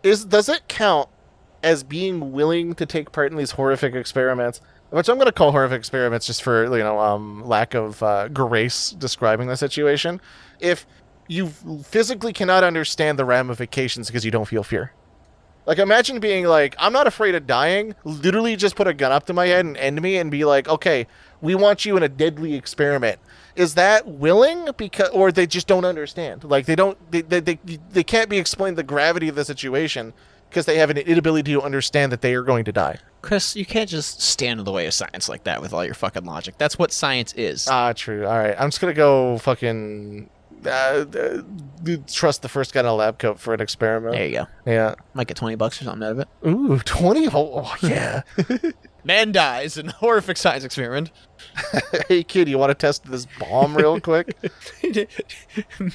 does it count as being willing to take part in these horrific experiments, which I'm going to call horrific experiments just for, lack of grace describing the situation, if you physically cannot understand the ramifications because you don't feel fear? Like, imagine being like, I'm not afraid of dying, literally just put a gun up to my head and end me and be like, okay, we want you in a deadly experiment. Is that willing? Or they just don't understand? Like, they can't be explained the gravity of the situation because they have an inability to understand that they are going to die. Chris, you can't just stand in the way of science like that with all your fucking logic. That's what science is. True. All right. I'm just going to go fucking trust the first guy in a lab coat for an experiment. There you go. Yeah. Might get $20 or something out of it. Ooh, 20? Oh yeah. Man dies in a horrific science experiment. Hey, kid, you want to test this bomb real quick?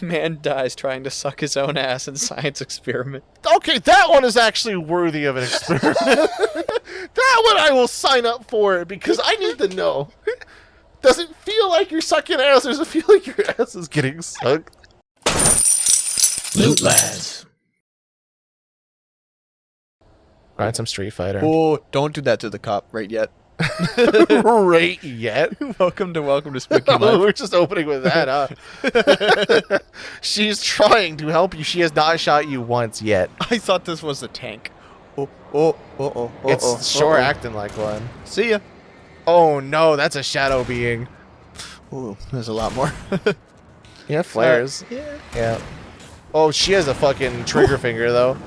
Man dies trying to suck his own ass in science experiment. Okay, that one is actually worthy of an experiment. That one I will sign up for because I need to know. Does it feel like you're sucking ass, or does it feel like your ass is getting sucked? Lootlads. Alright, some Street Fighter. Oh, don't do that to the cop right yet. Right yet? Welcome to Spooky Month. We're just opening with that, huh? She's trying to help you. She has not shot you once yet. I thought this was a tank. It's sure acting like one. See ya. Oh no, that's a shadow being. Ooh, there's a lot more. Yeah, flares. Yeah. Oh, she has a fucking trigger finger, though.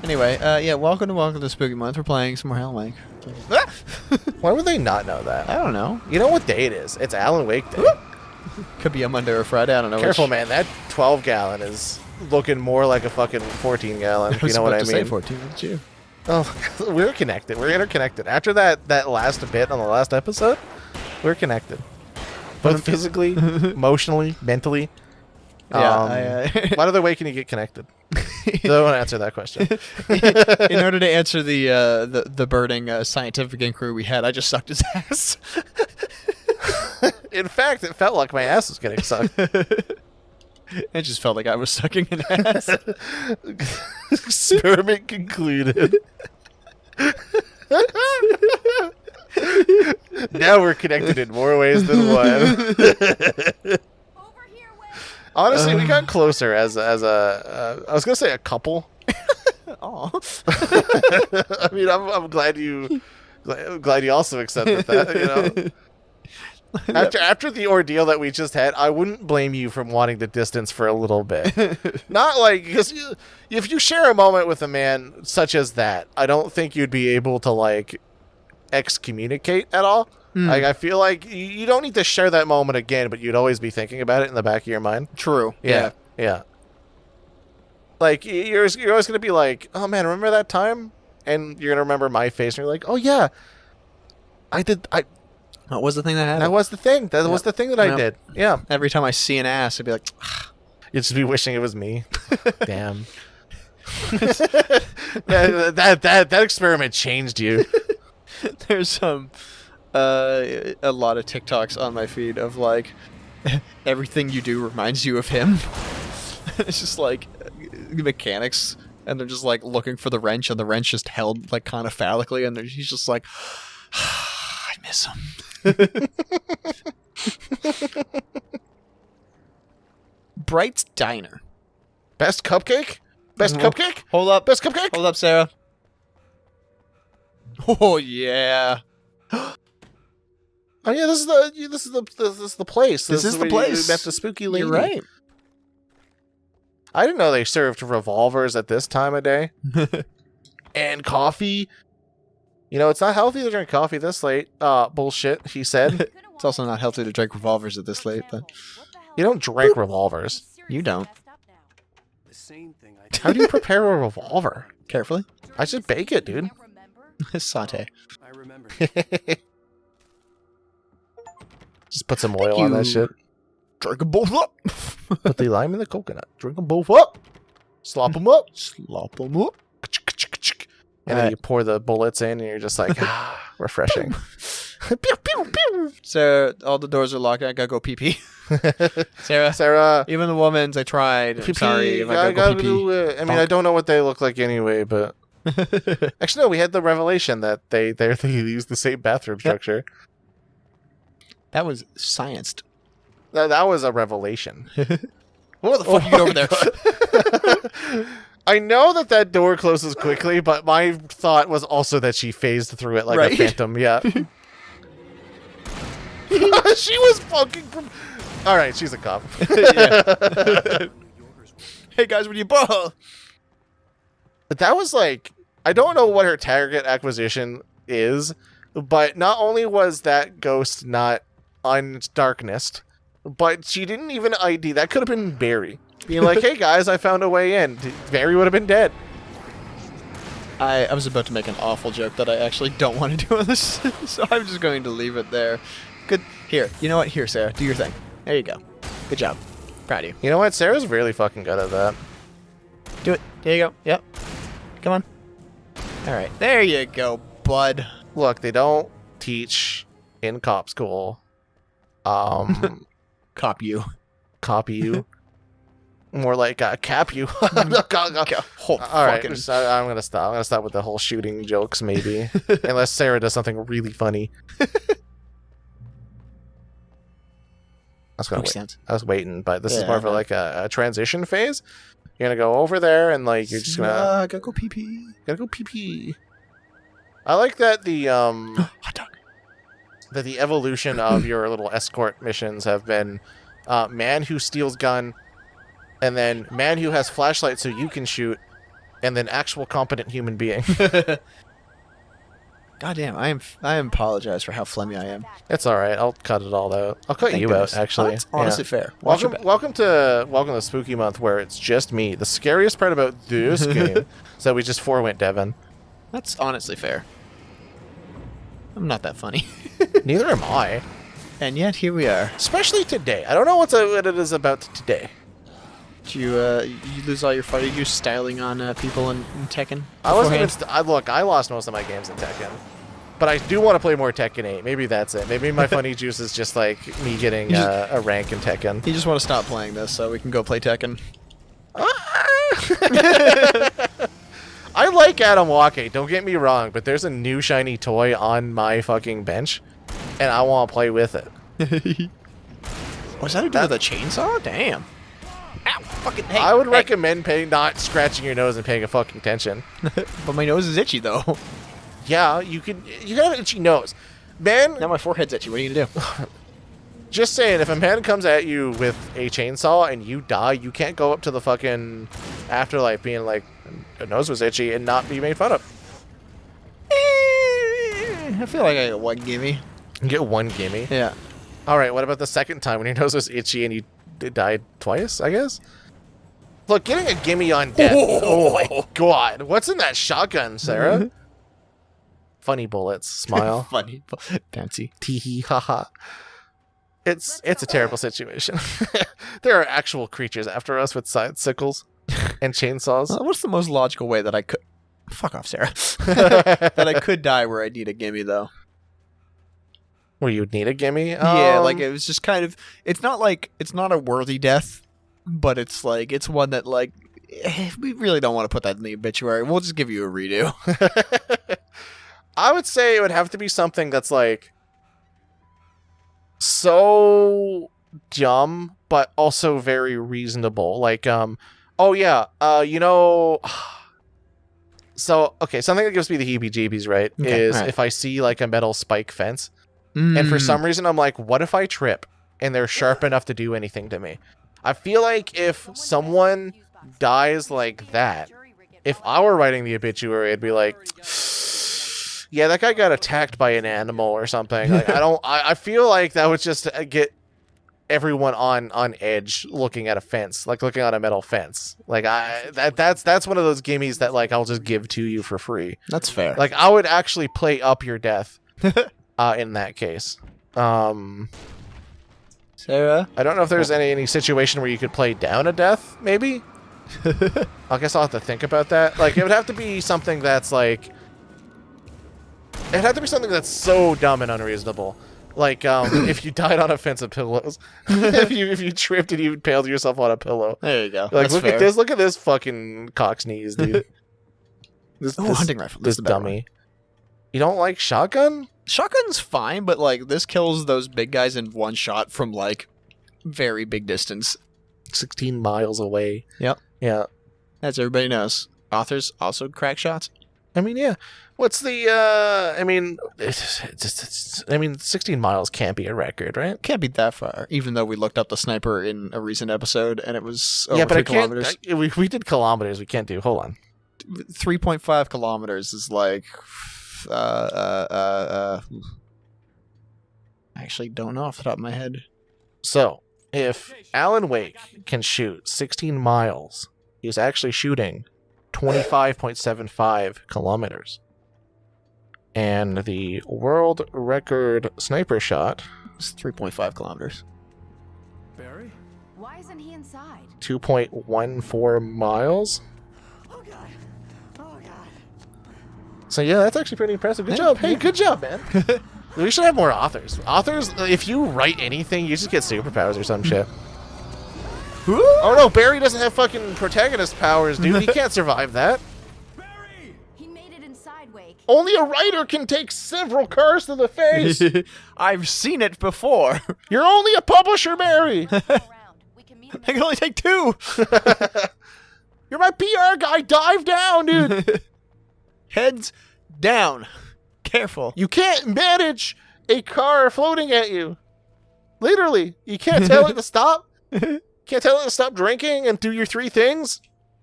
Anyway, yeah, welcome to Spooky Month. We're playing some more Alan Wake. Why would they not know that? I don't know. You know what day it is? It's Alan Wake Day. Could be a Monday or a Friday. I don't know. Careful, man. That 12-gallon is looking more like a fucking 14-gallon. You know what I mean? Say 14, didn't you? Oh, we're connected. We're interconnected. After that last bit on the last episode, we're connected. Both physically, emotionally, mentally. Yeah. What other way can you get connected? Don't want to answer that question. In order to answer the burning scientific inquiry we had, I just sucked his ass. In fact, it felt like my ass was getting sucked. It just felt like I was sucking an ass. Experiment concluded. Now we're connected in more ways than one. Honestly, we got closer as a I was gonna say a couple. Aw. I mean, I'm glad you also accepted that. You know, after the ordeal that we just had, I wouldn't blame you from wanting to distance for a little bit. Not like because if you share a moment with a man such as that, I don't think you'd be able to like excommunicate at all. Like, I feel like you don't need to share that moment again, but you'd always be thinking about it in the back of your mind. True. Yeah. Like, you're always going to be like, oh, man, remember that time? And you're going to remember my face, and you're like, oh, yeah. What was the thing that happened? That was the thing. That was the thing that I did. Yeah. Every time I see an ass, I'd be like, You'd just be wishing it was me. Damn. that experiment changed you. There's a lot of TikToks on my feed of like everything you do reminds you of him. It's just like mechanics, and they're just like looking for the wrench, and the wrench just held like kind of phallically, and he's just like, I miss him. Bright's Diner. Best cupcake? Best cupcake? Hold up. Best cupcake? Hold up, Sarah. Oh yeah. Oh yeah, this is the place. This is the where place. You met the spooky lady. You're right. I didn't know they served revolvers at this time of day. And coffee. You know, it's not healthy to drink coffee this late. Bullshit, he said. It's also not healthy to drink revolvers at this late, but You don't drink revolvers. you don't. How do you prepare a revolver? Carefully. I should bake it, dude. Saute. I remember. Just put some oil on that shit. Drink them both up. Put the lime in the coconut. Drink them both up. Slop them up. Slop them up. And then you pour the bullets in, and you're just like, refreshing. Pew, pew, Pew pew. Sarah, all the doors are locked. I gotta go pee pee. Sarah, Sarah, even the woman's. I tried. I'm pee-pee, sorry if I I gotta gotta go pee do it. I mean, I don't know what they look like anyway, but pee. actually, no. We had the revelation that they use the same bathroom structure. That was scienced. That was a revelation. What the fuck you get over there? I know that door closes quickly, but my thought was also that she phased through it like Right? a phantom. Yeah. She was fucking. All right, she's a cop. Yeah. Hey guys, what do you ball? But that was like, I don't know what her target acquisition is, but not only was that ghost not undarknessed, but she didn't even ID. That could have been Barry. Being like, hey guys, I found a way in. Barry would have been dead. I was about to make an awful joke that I actually don't want to do on this, so I'm just going to leave it there. Good. Here, you know what? Here, Sarah, do your thing. There you go. Good job. Proud of you. You know what? Sarah's really fucking good at that. Do it. There you go. Yep. Come on. All right. There you go, bud. Look, they don't teach in cop school. Cop you. Copy you. More like cap you. Whole All right, fucking- so I'm gonna stop. I'm gonna stop with the whole shooting jokes, maybe, unless Sarah does something really funny. Makes sense. I was waiting, but this is Yeah, more of I know. like a transition phase. You're gonna go over there, and like you're just gonna gotta go pee pee. gotta go pee pee. I like that the Hot dog. that the evolution of your little escort missions have been man who steals gun, and then man who has flashlight so you can shoot, and then actual competent human being. Goddamn, I apologize for how phlegmy I am. It's all right. I'll cut it all out. I'll cut Thank you goodness. out. Actually, That's honestly Yeah. fair. Watch your Welcome, back. welcome to Spooky Month, where it's just me. The scariest part about this game is that we just forewent Devin. That's honestly fair. I'm not that funny. Neither am I. And yet here we are. Especially today. I don't know what it is about today. Did you lose all your fun? Are you styling on people in Tekken? I wasn't even. beforehand? Look, I lost most of my games in Tekken, but I do want to play more Tekken 8. Maybe that's it. Maybe my funny juice is just like me getting You just- a rank in Tekken. You just want to stop playing this so we can go play Tekken. I like Adam Wake, don't get me wrong, but there's a new shiny toy on my fucking bench, and I want to play with it. What's that to do with a chainsaw? Damn. Ow! Fucking hey. I would hey. recommend not scratching your nose and paying a fucking attention. But my nose is itchy though. Yeah, you can have an itchy nose. Man, Now my forehead's itchy. What are you gonna do? just saying, if a man comes at you with a chainsaw and you die, you can't go up to the fucking afterlife being like, your nose was itchy and not be made fun of. I feel like I got one gimme. You get one gimme. Yeah. Alright, what about the second time when your nose was itchy and you died twice, I guess? Look, getting a gimme on death. Oh my god. What's in that shotgun, Sarah? Funny bullets. Smile. Funny. Fancy. Teehee, haha. It's a terrible situation. There are actual creatures after us with side sickles and chainsaws. What's the most logical way that I could... Fuck off, Sarah. That I could die where I need a gimme, though. Where you'd need a gimme? Yeah, like it was just kind of... It's not a worthy death, but it's like, it's one that like, we really don't want to put that in the obituary. We'll just give you a redo. I would say it would have to be something that's like so dumb, but also very reasonable. Like, oh yeah, so okay, something that gives me the heebie-jeebies, right, Okay, is right. if I see like a metal spike fence, and for some reason I'm like, what if I trip and they're sharp enough to do anything to me? I feel like if someone dies like that, if I were writing the obituary, I'd be like, yeah, that guy got attacked by an animal or something. Like, I feel like that would just get everyone on edge looking at a fence, like looking at a metal fence. Like that's one of those gimmies that like I'll just give to you for free. That's fair. Like I would actually play up your death in that case. Sarah? I don't know if there's any situation where you could play down a death, maybe? I guess I'll have to think about that. Like, it would have to be something that's, like... It'd have to be something that's so dumb and unreasonable Like, if you died on a fence of pillows, if you tripped and you impaled yourself on a pillow, There you go. like That's look fair. at this, look at this fucking cock's knees, dude. Oh, hunting rifle. That's This the better dummy. one. You don't like shotgun? Shotgun's fine, but like this kills those big guys in one shot from like very big distance. 16 miles away. Yep. Yeah. As everybody knows, authors also crack shots. I mean, yeah. What's the? I mean, I mean, 16 miles can't be a record, right? Can't be that far, even though we looked up the sniper in a recent episode and it was over Yeah, but 3 I can't. kilometers. We did kilometers. We can't do. Hold on. 3.5 kilometers is like. I actually don't know off the top of my head. So, if Alan Wake can shoot 16 miles, he's actually shooting 25.75 kilometers. And the world record sniper shot, It's 3.5 kilometers. Barry? Why isn't he inside? 2.14 miles. Oh god. Oh god. So yeah, that's actually pretty impressive. Good job. Hey, good job, man. We should have more authors. Authors, if you write anything, you just get superpowers or some shit. Oh no, Barry doesn't have fucking protagonist powers, dude. He can't survive that. Barry! He made it inside, Wake. Only a writer can take several cars to the face. I've seen it before. You're only a publisher, Barry. Around. We can meet him. I can only take 2. You're my PR guy. Dive down, dude. Heads down. Careful. You can't manage a car floating at you. Literally. You can't tell it to stop. Can't tell it to stop drinking and do your 3 things.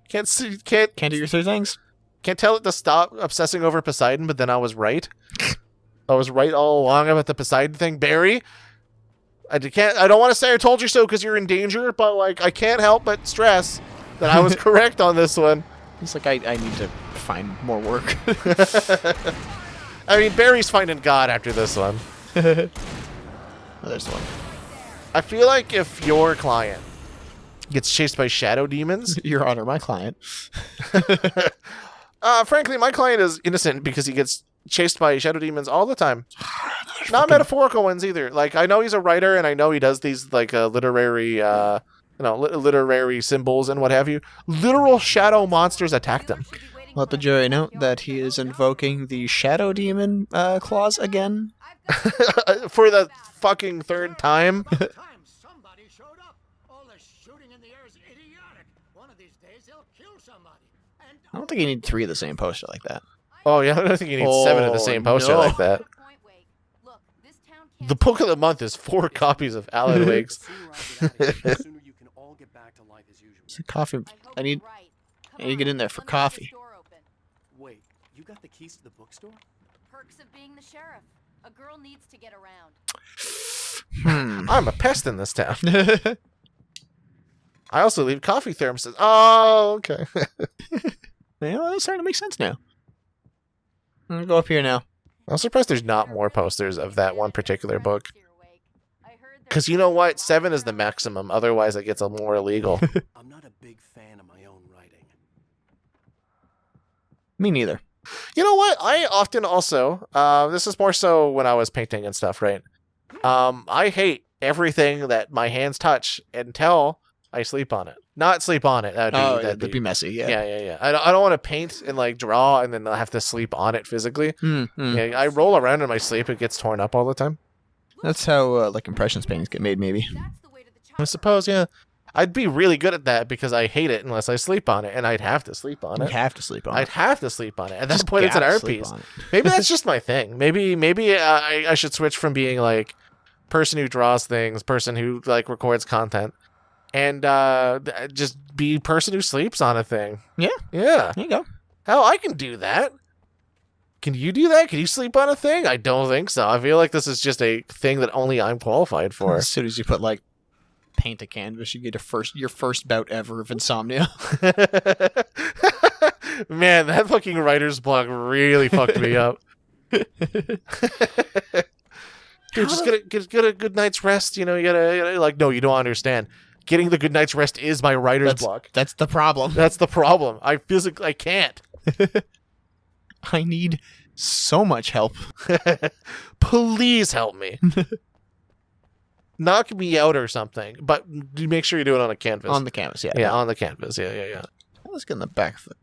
Can't Can't do your 3 things. Can't tell it to stop obsessing over Poseidon, but then I was right. I was right all along about the Poseidon thing. Barry, I don't want to say I told you so because you're in danger, but like I can't help but stress that I was correct on this one. It's like I need to find more work. I mean, Barry's finding God after this one. Oh, there's the one. I feel like if your client gets chased by shadow demons, Your Honor, my client. frankly, my client is innocent because he gets chased by shadow demons all the time. Not metaphorical ones either. Like I know he's a writer, and I know he does these like literary, literary symbols and what have you. Literal shadow monsters attacked him. Let the jury know that he is invoking the Shadow Demon clause again. For the fucking 3rd time. Time somebody showed up. All the shooting in the air is idiotic. One of these days they'll kill somebody. And I don't think you need 3 of the same poster like that. Oh yeah, I don't think you need 7 of the same poster no. like that. Look, this town can't The book of the month is 4 copies of Alan Wake's. sooner I get out of here, the sooner you can all get back to life as usual. It's a coffee. hope I need. you're right. Come I need to get on, in there for let me get coffee. this door open. Wait, you got the keys to the bookstore? Perks of being the sheriff. A girl needs to get around. I'm a pest in this town. I also leave coffee thermoses. Oh, okay. Yeah, it's starting to make sense now. I'm gonna go up here now. I'm surprised there's not more posters of that one particular book. Because you know what? 7 is the maximum. Otherwise, it gets a more illegal. I'm not a big fan of my own writing. Me neither. You know what? I often also, this is more so when I was painting and stuff, right? I hate everything that my hands touch until I sleep on it. Not sleep on it. That'd be messy. Yeah. Yeah. I don't want to paint and like draw and then I'll have to sleep on it physically. Mm-hmm. Yeah, I roll around in my sleep. It gets torn up all the time. That's how like impressions paintings get made. Maybe. I suppose, yeah. I'd be really good at that because I hate it unless I sleep on it, and I'd have to sleep on You it. have to sleep on I'd it. have to sleep on it. At that Just point, it's an gotta art sleep piece. on it. Maybe that's just my thing. Maybe I should switch from being like person who draws things, person who like records content, and just be person who sleeps on a thing. Yeah. Yeah. There you go. Hell, I can do that. Can you do that? Can you sleep on a thing? I don't think so. I feel like this is just a thing that only I'm qualified for. As soon as you put like paint a canvas, you get your first bout ever of insomnia. Man, that fucking writer's block really fucked me up. Dude, just get a good night's rest. You know, you gotta like. No, you don't understand. Getting the good night's rest is my writer's block. That's the problem. That's the problem. I can't. I need so much help. Please help me. Knock me out or something, but make sure you do it on a canvas. On the canvas, yeah. Yeah, on the canvas. Yeah. Let's get in the back of it.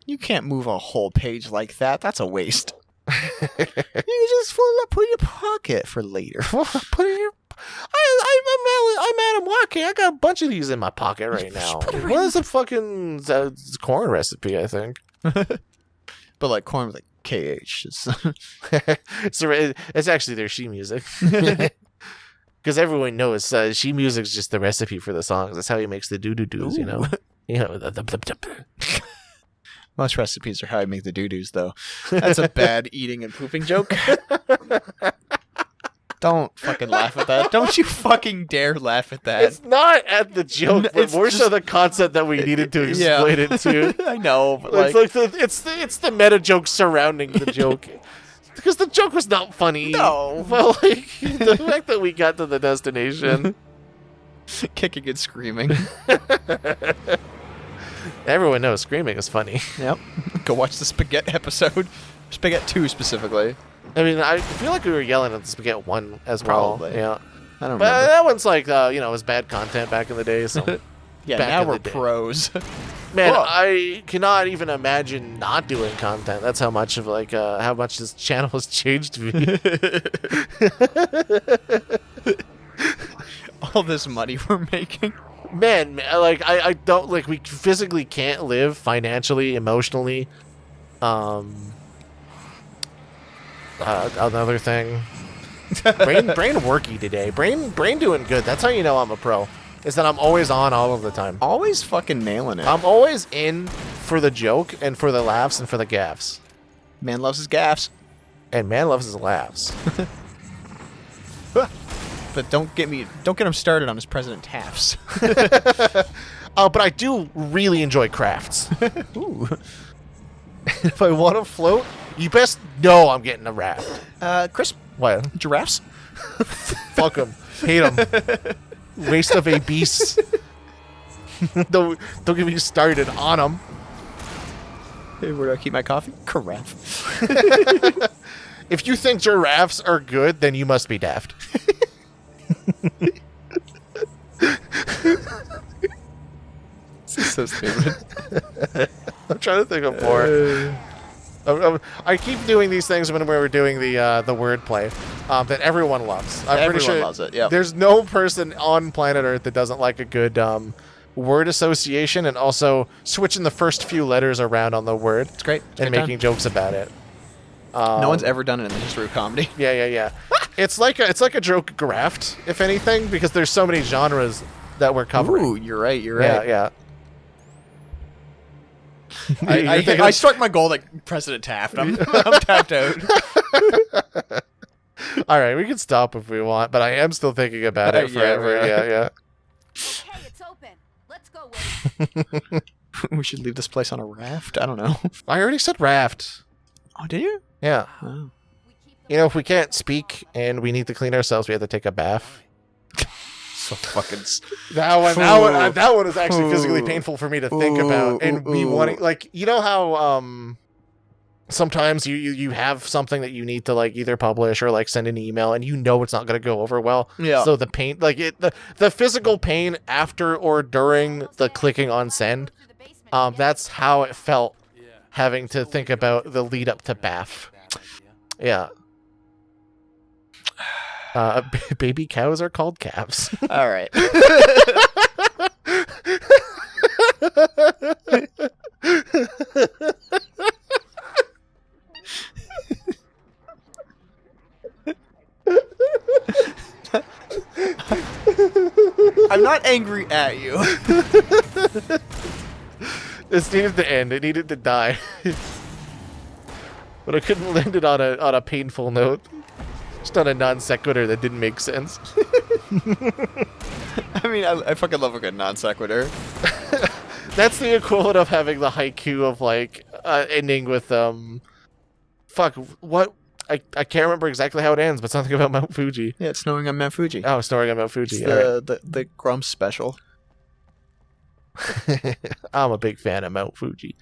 You can't move a whole page like that. That's a waste. You can just put in your pocket for later. Put it in your... I'm Adam Walking. I got a bunch of these in my pocket right now. What is a fucking corn recipe, I think? But like corn with like KH. It's actually their she music. Because everyone knows she music's just the recipe for the songs. That's how he makes the doo-doo-doos, you know? Most recipes are how I make the doo-doos, though. That's a bad eating and pooping joke. Don't fucking laugh at that. Don't you fucking dare laugh at that. It's not at the joke, but It's more just- so the concept that we needed to explain it to. I know, but It's the meta joke surrounding the joke. Because the joke was not funny. No. But like the fact that we got to the destination. kicking and screaming. Everyone knows screaming is funny. Yep. Go watch the Spaghetti episode. Spaghetti 2 specifically. I mean, I feel like we were yelling at the Spaghetti 1 as well. Probably. Yeah. I don't But remember. that one's like, it was bad content back in the day. So, Yeah, back now in we're the day. pros. man, Whoa. I cannot even imagine not doing content. That's how much of how much this channel has changed me. All this money we're making. Man, like I don't like we physically can't live financially, emotionally. Another thing. Brain worky today. Brain doing good. That's how you know I'm a pro. Is that I'm always on all of the time. Always fucking nailing it. I'm always in for the joke and for the laughs and for the gaffs. Man loves his gaffs. And man loves his laughs. But don't get him started on his President Taft's. But I do really enjoy crafts. Ooh. If I want to float, you best know I'm getting a raft. Chris, What? giraffes? Fuck them. Hate them. Waste of a beast. don't get me started on them. Hey, where do I keep my coffee? Carafe. If you think giraffes are good, then you must be daft. This is so stupid. I'm trying to think of more. I keep doing these things when we were doing the wordplay that everyone loves. I'm pretty Everyone sure loves it, yep. There's no person on planet Earth that doesn't like a good word association and also switching the first few letters around on the word It's great. It's a and good making jokes about it. No one's ever done it in the history of comedy. Yeah. It's like a joke graft, if anything, because there's so many genres that we're covering. Ooh, you're right. You're right. Yeah. I struck my goal like President Taft. I'm tapped out. All right, we can stop if we want, but I am still thinking about it Yeah, forever. yeah. Yeah. Hey, it's open. Let's go, Wade. We should leave this place on a raft. I don't know. I already said raft. Oh, did you? Yeah. Oh. We keep the If we can't speak and we need to clean ourselves, we have to take a bath. So fucking. That one is actually physically Ooh. painful for me to think about, and me Ooh. wanting, like, you know how sometimes you have something that you need to like either publish or like send an email, and you know it's not going to go over well. Yeah. So the pain, like the physical pain after or during the clicking on send, that's how it felt having to think about the lead up to bath. Yeah. Baby cows are called calves. All right. I'm not angry at you. This needed to end. It needed to die. But I couldn't end it on a painful note. Just on a non sequitur that didn't make sense. I mean, I fucking love a good non sequitur. That's the equivalent of having the haiku of like ending with fuck, what? I can't remember exactly how it ends, but something about Mount Fuji. Yeah, it's snowing on Mount Fuji. Oh, snoring on Mount Fuji. It's All right. the Grumps special. I'm a big fan of Mount Fuji.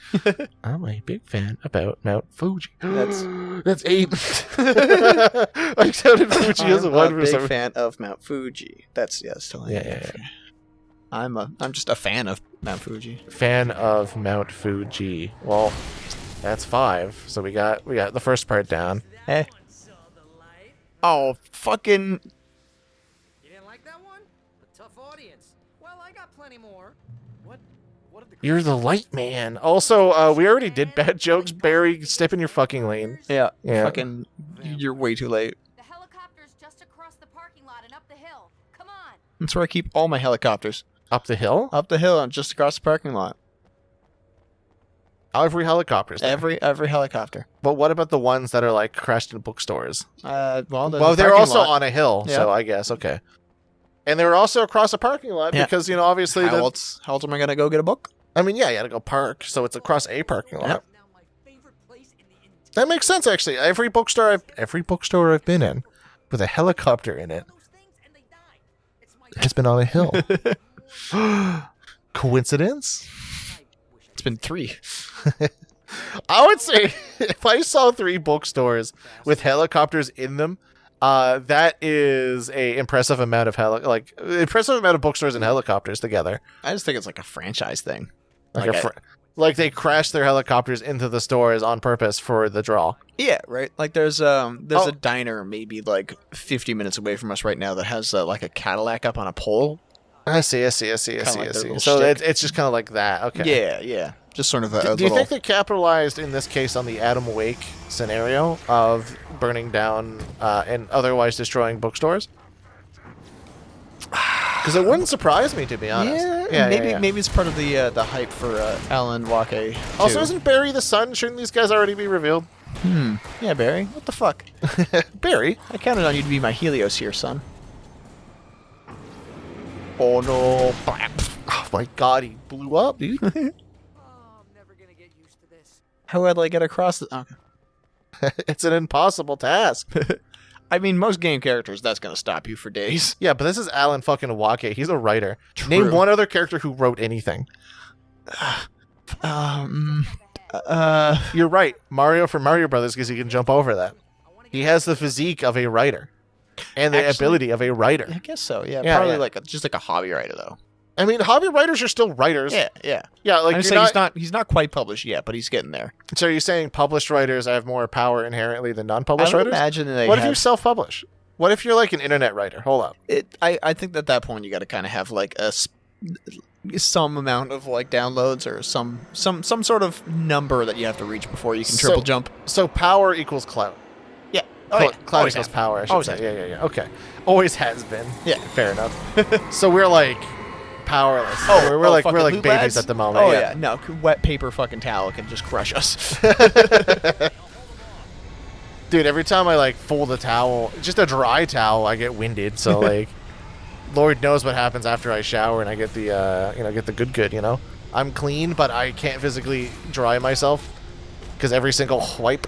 I'm a big fan about Mount Fuji. That's 8. I counted Fuji as a 1 I'm for a some big reason. fan of Mount Fuji. That's totally. Yeah. I'm just a fan of Mount Fuji. Fan of Mount Fuji. Well, that's 5. So we got the first part down. Hey. Oh, fucking. You didn't like that one? A tough audience. Well, I got plenty more. What did the You're the light man. Also, we already did bad jokes. Barry, step in your fucking lane. Yeah. Yeah. Fucking. You're way too late. The helicopter's just across the parking lot and up the hill. Come on. That's where I keep all my helicopters. Up the hill? Up the hill and just across the parking lot. Every helicopter's there. Every helicopter. But what about the ones that are like crashed in bookstores? Well, Well, they're also on a hill, Yeah. so I guess okay. And they were also across a parking lot Yeah. because obviously How else am I gonna go get a book? I mean, yeah, you had to go park, so it's across a parking lot. Yep. now my favorite place in the entire That makes sense actually. Every bookstore I've been in with a helicopter in it those things and they die. It's my has been on a hill. Coincidence? It's been 3. I would say if I saw 3 bookstores with helicopters in them, that is a impressive amount of impressive amount of bookstores and helicopters together. I just think it's like a franchise thing. Like they crashed their helicopters into the stores on purpose for the draw. Yeah, right. Like there's a diner maybe like 50 minutes away from us right now that has like a Cadillac up on a pole. I see. like their little So shtick. it's just kind of like that. Okay. Yeah. Just sort of a Do you little. think they capitalized in this case on the Adam Wake scenario of burning down and otherwise destroying bookstores? Because it wouldn't surprise me, to be honest. Maybe it's part of the hype for Alan Wake. Also, too. isn't Barry the son? Shouldn't these guys already be revealed? Yeah, Barry. What the fuck? Barry? I counted on you to be my Helios here, son. Oh no! Oh my god, he blew up, dude. Oh, I'm never gonna get used to this. How would I get across the? Okay. It's an impossible task. I mean, most game characters, that's gonna stop you for days. Yeah, but this is Alan fucking Wake. He's a writer. True. Name one other character who wrote anything. You're right. Mario from Mario Brothers because he can jump over that. He has the physique of a writer. And the Actually- ability of a writer. I guess so. Yeah, Yeah, probably yeah. just like a hobby writer though. I mean, hobby writers are still writers. Yeah. Yeah, like I'm you're saying not, he's not quite published yet, but he's getting there. So are you saying published writers have more power inherently than I non-published would writers? imagine they What if have you self-publish? What if you're like an internet writer? Hold up. I think at that point you got to kind of have like some amount of like downloads or some sort of number that you have to reach before you can So- triple jump. So power equals clout. Yeah. Clout Always equals have. power, I should Always say. have. Yeah. Okay. Always has been. Yeah. Fair enough. So we're like powerless. we're like fucking babies themlootlads? at the moment. Oh yeah, no, wet paper fucking towel can just crush us. Dude, every time I like fold a towel, just a dry towel, I get winded. So like, Lord knows what happens after I shower and I get the get the good. I'm clean, but I can't physically dry myself because every single wipe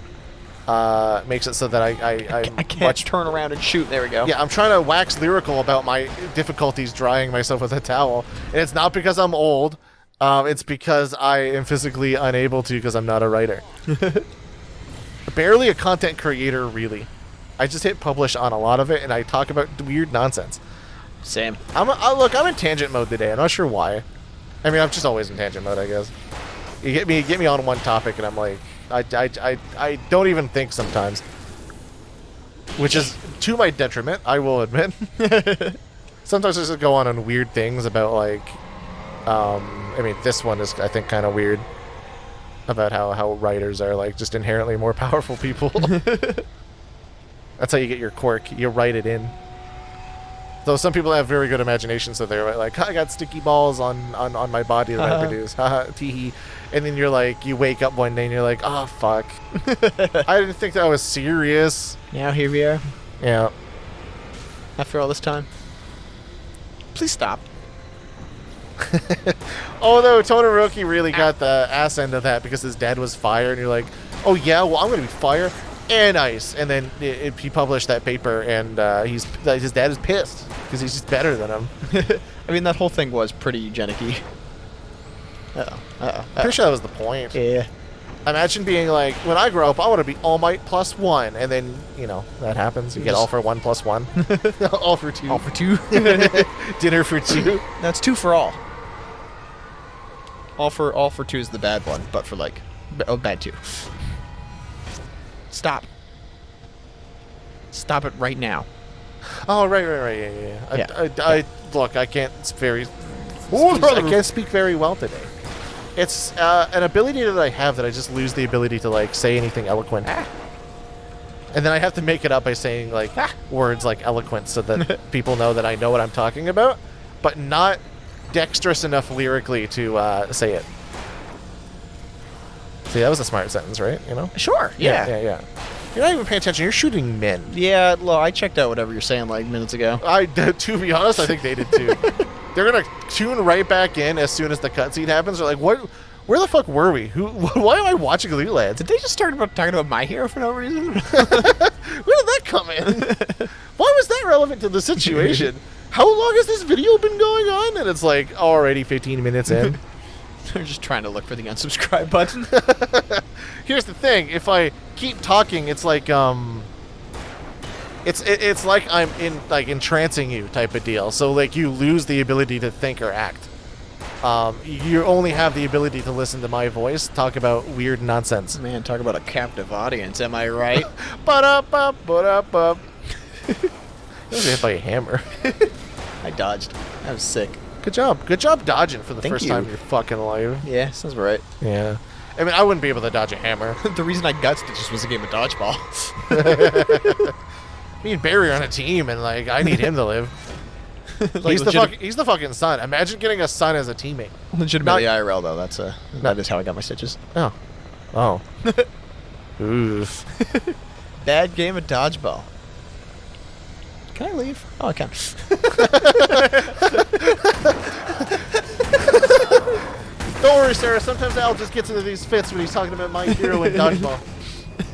makes it so that I can't turn around and shoot. There we go. Yeah, I'm trying to wax lyrical about my difficulties drying myself with a towel, and it's not because I'm old. It's because I am physically unable to because I'm not a writer. Barely a content creator, really. I just hit publish on a lot of it, and I talk about weird nonsense. Same. I'm in tangent mode today. I'm not sure why. I mean, I'm just always in tangent mode, I guess. You get me on one topic, and I'm like, I don't even think sometimes, which is to my detriment, I will admit. Sometimes I just go on weird things about like, I mean, this one is I think kind of weird about how writers are like just inherently more powerful people. That's how you get your quirk. You write it in. Though some people have very good imagination, so they're like, I got sticky balls on my body that I produce. Haha, teehee. And then you're like, you wake up one day and you're like, oh, fuck. I didn't think that was serious. Now here we are. Yeah. After all this time. Please stop. Although Todoroki really got the ass end of that because his dad was fire, and you're like, oh yeah, well I'm gonna be fire and ice. And then he published that paper, and his dad is pissed because he's just better than him. I mean, that whole thing was pretty eugenic-y. Pretty sure that was the point. Yeah. Imagine being like, when I grow up, I want to be All Might plus 1, and then, you know, that happens. You get all for 1 plus 1. All for 2. All for 2. Dinner for 2. That's 2 for all. All for 2 is the bad one, but for like, bad 2. Stop. Stop it right now. Oh, right, yeah. I look, I can't I can't speak very well today. It's an ability that I have that I just lose the ability to like say anything eloquent. And then I have to make it up by saying like words like eloquent so that people know that I know what I'm talking about, but not dexterous enough lyrically to say it. See, that was a smart sentence, right? You know? Sure. Yeah. You're not even paying attention. You're shooting men. Yeah, well, I checked out whatever you're saying like minutes ago. To be honest, I think they did too. They're gonna tune right back in as soon as the cutscene happens. They're like, "What? Where the fuck were we? Why am I watching Lootlads? Did they just start talking about My Hero for no reason? Where did that come in? Why was that relevant to the situation? How long has this video been going on?" And it's like already 15 minutes in. They're just trying to look for the unsubscribe button. Here's the thing: if I keep talking, it's like It's like I'm entrancing you type of deal. So like you lose the ability to think or act. You only have the ability to listen to my voice talk about weird nonsense. Man, talk about a captive audience, am I right? Ba-da-ba, ba-da-ba. You was hit by a hammer. I dodged. That was sick. Good job dodging for the Thank first you. time in your fucking life. Yeah, sounds right. Yeah. I mean, I wouldn't be able to dodge a hammer. The reason I gutsed it just was a game of dodgeball. Me and Barry are on a team, and like I need him to live. Like, He's the fucking son. Imagine getting a son as a teammate. legitimately IRL though. That is how I got my stitches. Oh. Oof. Bad game of dodgeball. Can I leave? Oh, I can. Don't worry, Sarah. Sometimes Al just gets into these fits when he's talking about My Hero and dodgeball.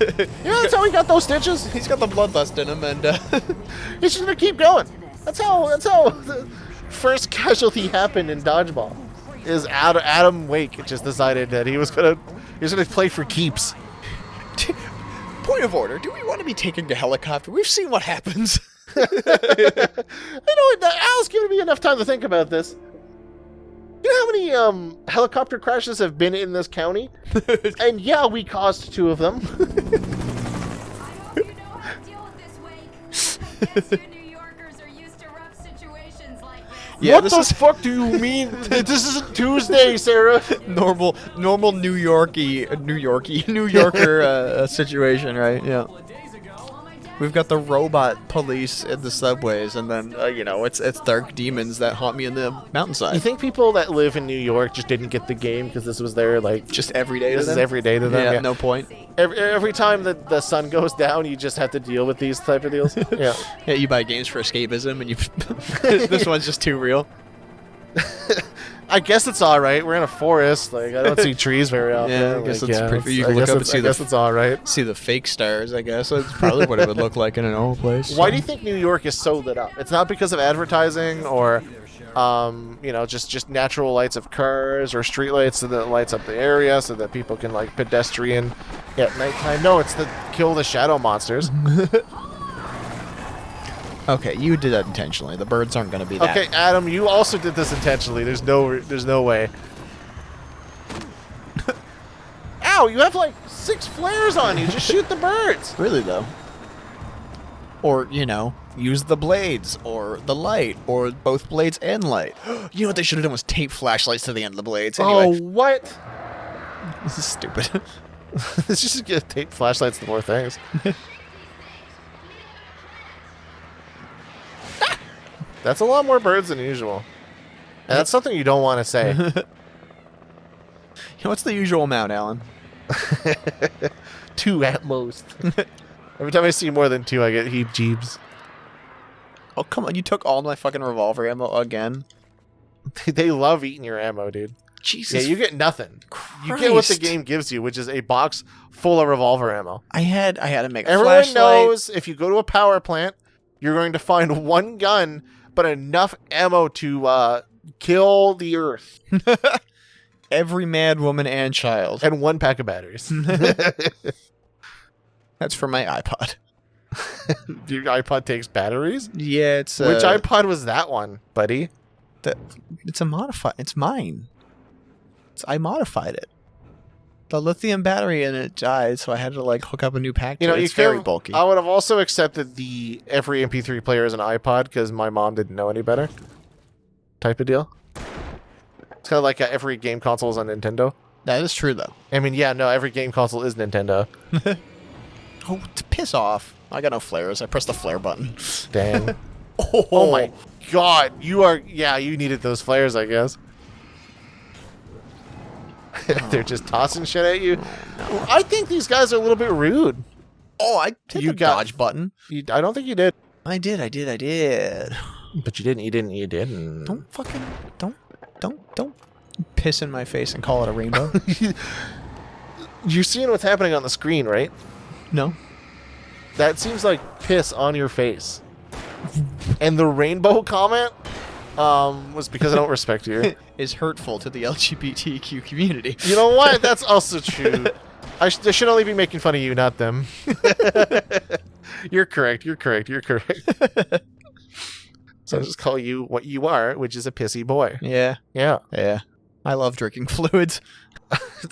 You know, that's how he got those stitches. He's got the bloodlust in him, and He's just gonna keep going. That's how the first casualty happened in dodgeball. Is Adam Wake just decided that he was gonna play for keeps. point of order. Do we want to be taking the helicopter? We've seen what happens. I know Al's giving me enough time to think about this. You know how many helicopter crashes have been in this county? And yeah, we caused 2 of them. I hope you know how to deal with this, Wake. I guess you New Yorkers are used to rough situations like this. Yeah, what the fuck do you mean? This isn't Tuesday, Sarah. normal New Yorker situation, right? Yeah. We've got the robot police in the subways, and then it's dark demons that haunt me in the mountainside. You think people that live in New York just didn't get the game because this was their Just every day. this is every day to them? Yeah, no point. Every time that the sun goes down, you just have to deal with these type of deals. Yeah. Yeah, you buy games for escapism, and you this one's just too real. I guess it's all right. We're in a forest. I don't see trees very often. Yeah, I guess it's pretty. You can look up and see I guess it's all right. See the fake stars. I guess that's probably what it would look like in an old place. Why do you think New York is so lit up? It's not because of advertising or, just natural lights of cars or street lights that lights up the area so that people can pedestrian at nighttime. No, it's to kill the shadow monsters. Okay, you did that intentionally. The birds aren't going to be that. Okay, Adam, you also did this intentionally. There's no way. Ow, you have 6 flares on you. Just shoot the birds. Really though. Or use the blades or the light or both blades and light. You know what they should have done was tape flashlights to the end of the blades. Anyway, Oh, what? this is stupid. Let's just get tape flashlights to more things. That's a lot more birds than usual. And that's something you don't want to say. What's the usual amount, Alan? 2 at most. Every time I see more than 2, I get heebs-jeebs. Oh, come on. You took all my fucking revolver ammo again? They love eating your ammo, dude. Jesus. Yeah, you get nothing. You get what the game gives you, which is a box full of revolver ammo. I had to make a Everyone flashlight. knows if you go to a power plant, you're going to find 1 gun, but enough ammo to kill the earth. every man, woman, and child. and 1 pack of batteries. That's for my iPod. Your iPod takes batteries? Yeah, it's Which iPod was that one, buddy? it's a modified. It's mine. I modified it. The lithium battery in it died, so I had to like hook up a new pack. To it. It's very bulky. I would have also accepted the every MP3 player as an iPod because my mom didn't know any better. Type of deal. It's kind of like every game console is on Nintendo. That is true, though. I mean, yeah, no, every game console is Nintendo. Oh, to piss off! I got no flares. I pressed the flare button. Dang. Oh my god, you needed those flares, I guess. They're just tossing shit at you. No. I think these guys are a little bit rude. Oh, I hit the dodge button. I don't think you did. I did. But you didn't. Don't piss in my face and call it a rainbow. You're seeing what's happening on the screen, right? No. That seems like piss on your face. And the rainbow comment was because I don't respect you. Is hurtful to the LGBTQ community. You know what? That's also true. I should only be making fun of you, not them. You're correct. So I'll just call you what you are, which is a pissy boy. Yeah. Yeah. I love drinking fluids.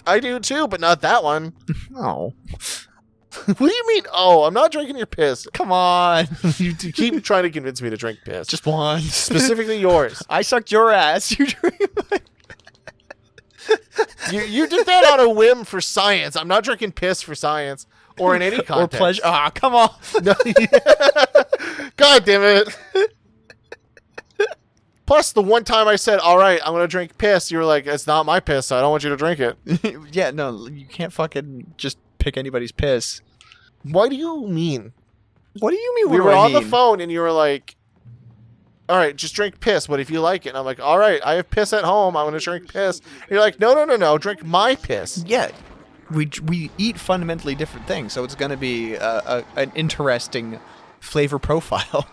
I do too, but not that one. Oh. What do you mean? Oh, I'm not drinking your piss. Come on. You keep trying to convince me to drink piss. Just once. Specifically yours. I sucked your ass. You drink mine. You did that on a whim for science. I'm not drinking piss for science or in any context. Or pleasure. Ah, come on. No, God damn it. Plus, the one time I said, all right, I'm going to drink piss, you were like, it's not my piss, so I don't want you to drink it. Yeah, no, you can't fucking just pick anybody's piss. What do you mean? What do you mean? We were on the phone and you were like, all right, just drink piss, but if you like it. And I'm like, all right, I have piss at home. I'm going to drink piss. And you're like, no, drink my piss. Yeah. We eat fundamentally different things, so it's going to be an interesting flavor profile.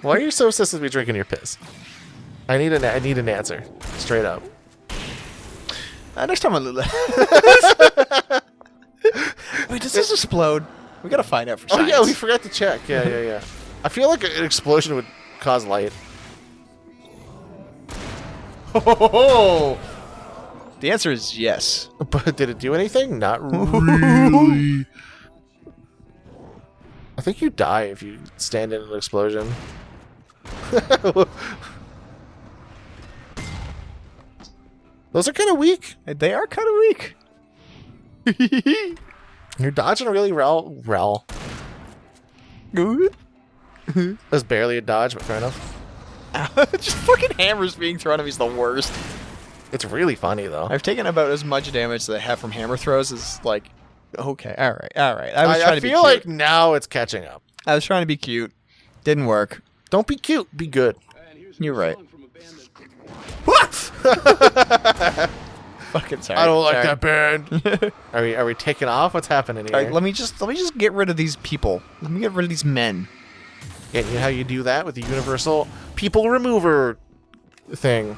Why are you so obsessed with me drinking your piss? I need an answer, straight up. Next time on Lula. Wait, does this explode? We gotta find out for science. Oh yeah, we forgot to check. Yeah. I feel like an explosion would cause light. Oh! The answer is yes. But did it do anything? Not really. I think you die if you stand in an explosion. Those are kind of weak. They are kind of weak. You're dodging really well. That's barely a dodge, but fair enough. Just fucking hammers being thrown at me is the worst. It's really funny, though. I've taken about as much damage that I have from hammer throws as, like... Okay, all right. I feel like now it's catching up. I was trying to be cute. Didn't work. Don't be cute. Be good. You're right. Fucking sorry. I don't like that band. Are we taking off? What's happening here? All right, let me just get rid of these people. Let me get rid of these men. Yeah, you know how you do that with the universal people remover thing.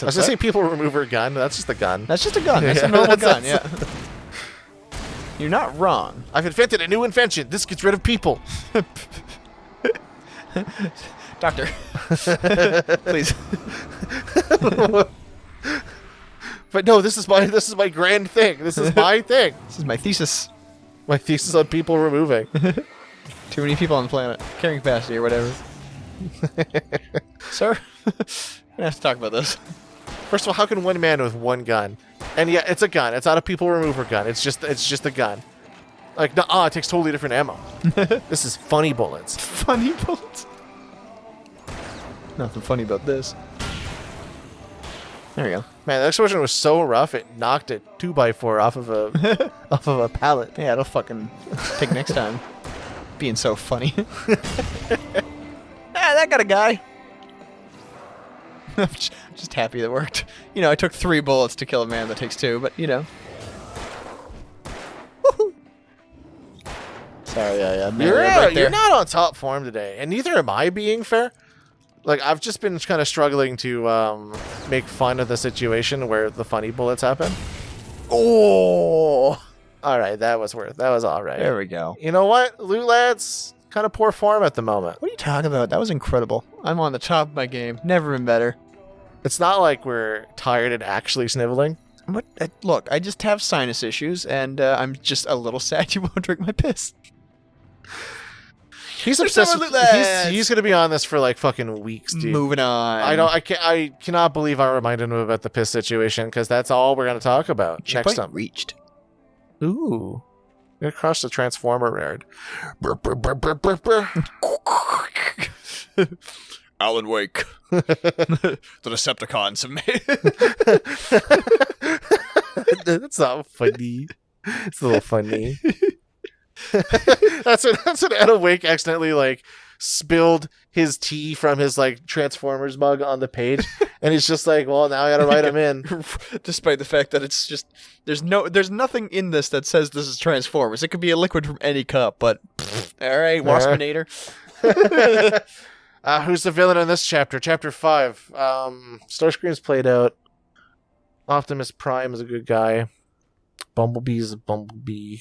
I was gonna say people remover gun. That's just a gun. That's just a gun. That's a normal gun. Yeah. You're not wrong. I've invented a new invention. This gets rid of people. Doctor, please. But no, this is my grand thing. This is my thing. This is my thesis. My thesis on people removing. Too many people on the planet. Carrying capacity or whatever. Sir, we're gonna have to talk about this. First of all, how can one man with one gun? And yeah, it's a gun. It's not a people remover gun. It's just a gun. Like, nuh-uh, it takes totally different ammo. This is funny bullets. Funny bullets? Nothing funny about this. There we go. Man, that explosion was so rough it knocked a 2x4 off of a pallet. Yeah, it'll fucking take next time. Being so funny. That got a guy. I'm just happy that worked. You know, I took 3 bullets to kill a man that takes 2, but you know. Woohoo! Sorry, yeah. You're not on top form today, and neither am I, being fair. Like, I've just been kind of struggling to make fun of the situation where the funny bullets happen. Oh, All right, that was all right. there we go. You know what? Loot Lads, kind of poor form at the moment. What are you talking about? That was incredible. I'm on the top of my game. Never been better. It's not like we're tired and actually sniveling. What? Look, I just have sinus issues, and I'm just a little sad you won't drink my piss. He's There's obsessed someone with, Loot Lads! he's going to be on this for like fucking weeks, dude. Moving on. I cannot believe I reminded him about the piss situation, because that's all we're going to talk about next time. Reached. Ooh. It crushed the Transformer yard. Brr, brr, brr, brr, brr, brr. Alan Wake. The Decepticons have made. That's not funny. It's a little funny. that's when Alan Wake accidentally like spilled his tea from his like Transformers mug on the page, and he's just like, well, now I gotta write him in. Despite the fact that it's just there's nothing in this that says this is Transformers. It could be a liquid from any cup, but all right, Waspinator. Who's the villain in this chapter? Chapter 5. Starscream's played out. Optimus Prime is a good guy. Bumblebee's a bumblebee.